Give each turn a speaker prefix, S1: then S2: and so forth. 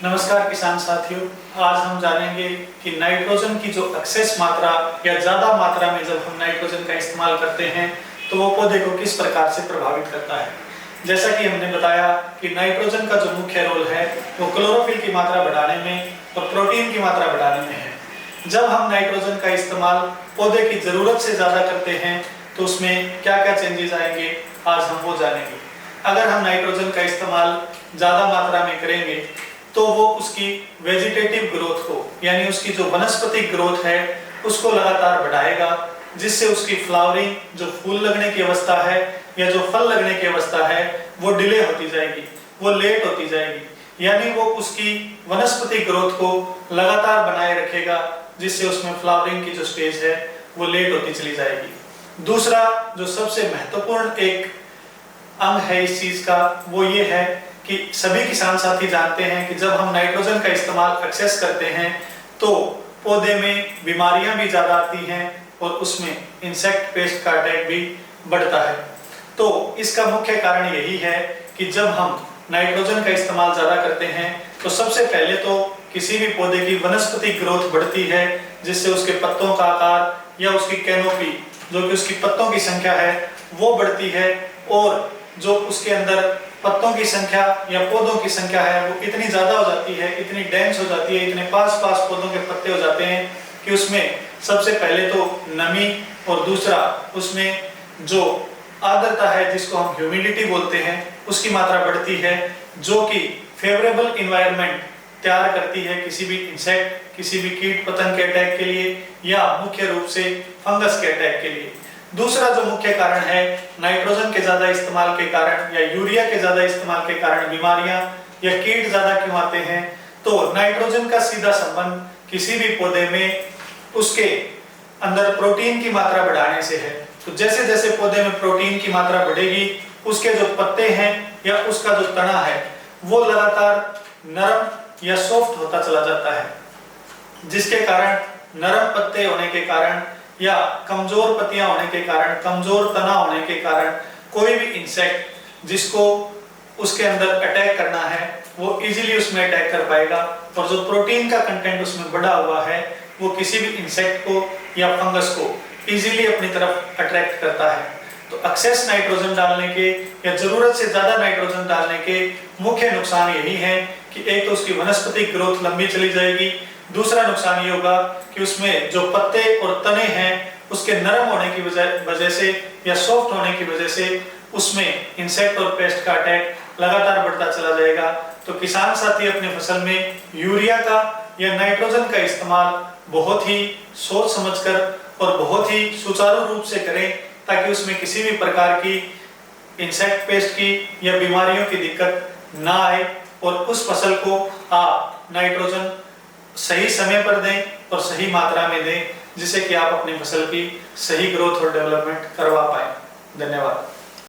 S1: नमस्कार किसान साथियों, आज हम जानेंगे कि नाइट्रोजन की जो एक्सेस मात्रा या ज़्यादा मात्रा में जब हम नाइट्रोजन का इस्तेमाल करते हैं तो वो पौधे को किस प्रकार से प्रभावित करता है। जैसा कि हमने बताया कि नाइट्रोजन का जो मुख्य रोल है वो क्लोरोफिल की मात्रा बढ़ाने में और प्रोटीन की मात्रा बढ़ाने में है। जब हम नाइट्रोजन का इस्तेमाल पौधे की ज़रूरत से ज़्यादा करते हैं तो उसमें क्या क्या चेंजेस आएंगे, आज हम वो जानेंगे। अगर हम नाइट्रोजन का इस्तेमाल ज़्यादा मात्रा में करेंगे तो वो उसकी वेजिटेटिव ग्रोथ को, यानी उसकी जो वनस्पतिक ग्रोथ है उसको लगातार बढ़ाएगा, जिससे उसकी फ्लावरिंग, जो फूल लगने की अवस्था है या जो फल लगने की अवस्था है वो डिले होती जाएगी, वो लेट होती जाएगी। यानी वो उसकी वनस्पतिक ग्रोथ को लगातार बनाए रखेगा, जिससे उसमें फ्लावरिंग की जो स्टेज है वो लेट होती चली जाएगी। दूसरा जो सबसे महत्वपूर्ण एक अंग है इस चीज का वो ये है कि सभी किसान साथी जानते हैं कि जब हम नाइट्रोजन का इस्तेमाल एक्सेस करते हैं तो पौधे में बीमारियां भी ज़्यादा आती हैं और उसमें इंसेक्ट पेस्ट का अटैक भी बढ़ता है। तो इसका मुख्य कारण यही है कि जब हम नाइट्रोजन का इस्तेमाल ज़्यादा करते हैं तो सबसे पहले तो किसी भी पौधे की वनस्पतिक ग्रोथ बढ़ती है, जिससे उसके पत्तों का आकार या उसकी कैनोपी, जो कि उसकी पत्तों की संख्या है वो बढ़ती है, और जो उसके अंदर पत्तों की संख्या या पौधों की संख्या है वो इतनी ज्यादा हो जाती है, इतनी डेंस हो जाती है, इतने पास पास पौधों के पत्ते हो जाते हैं कि उसमें सबसे पहले तो नमी और दूसरा उसमें जो आर्द्रता है जिसको हम ह्यूमिडिटी बोलते हैं उसकी मात्रा बढ़ती है, जो कि फेवरेबल इन्वायरमेंट तैयार करती है किसी भी इंसेक्ट, किसी भी कीट पतंग के अटैक के लिए या मुख्य रूप से फंगस के अटैक के लिए। दूसरा जो मुख्य कारण है नाइट्रोजन के ज्यादा इस्तेमाल के कारण या यूरिया के ज्यादा इस्तेमाल के कारण बीमारियां या कीट ज्यादा क्यों आते हैं, तो नाइट्रोजन का सीधा संबंध किसी भी पौधे में उसके अंदर प्रोटीन की मात्रा बढ़ाने से है। तो जैसे जैसे पौधे में प्रोटीन की मात्रा बढ़ेगी उसके जो पत्ते हैं या उसका जो तना है वो लगातार नरम या सॉफ्ट होता चला जाता है, जिसके कारण नरम पत्ते होने के कारण या कमजोर पत्तियां होने के कारण, कमजोर तना होने के कारण कोई भी इंसेक्ट जिसको उसके अंदर अटैक करना है वो इजीली उसमें अटैक कर पाएगा, और जो प्रोटीन का कंटेंट उसमें बढ़ा हुआ है वो किसी भी इंसेक्ट को या फंगस को इजीली अपनी तरफ अट्रैक्ट करता है। तो एक्सेस नाइट्रोजन डालने के या जरूरत से ज्यादा नाइट्रोजन डालने के मुख्य नुकसान यही है कि एक तो उसकी वनस्पतिक ग्रोथ लंबी चली जाएगी, दूसरा नुकसान ये होगा कि उसमें जो पत्ते और तने हैं उसके नरम होने की वजह से या सॉफ्ट होने की वजह से उसमें इंसेक्ट और पेस्ट का अटैक लगातार बढ़ता चला जाएगा। तो किसान साथी अपने फसल में यूरिया का या नाइट्रोजन का इस्तेमाल बहुत ही सोच समझकर और बहुत ही सुचारू रूप से करें, ताकि उसमें किसी भी प्रकार की इंसेक्ट पेस्ट की या बीमारियों की दिक्कत ना आए, और उस फसल को आप नाइट्रोजन सही समय पर दें और सही मात्रा में दें, जिससे कि आप अपनी फसल की सही ग्रोथ और डेवलपमेंट करवा पाएं। धन्यवाद।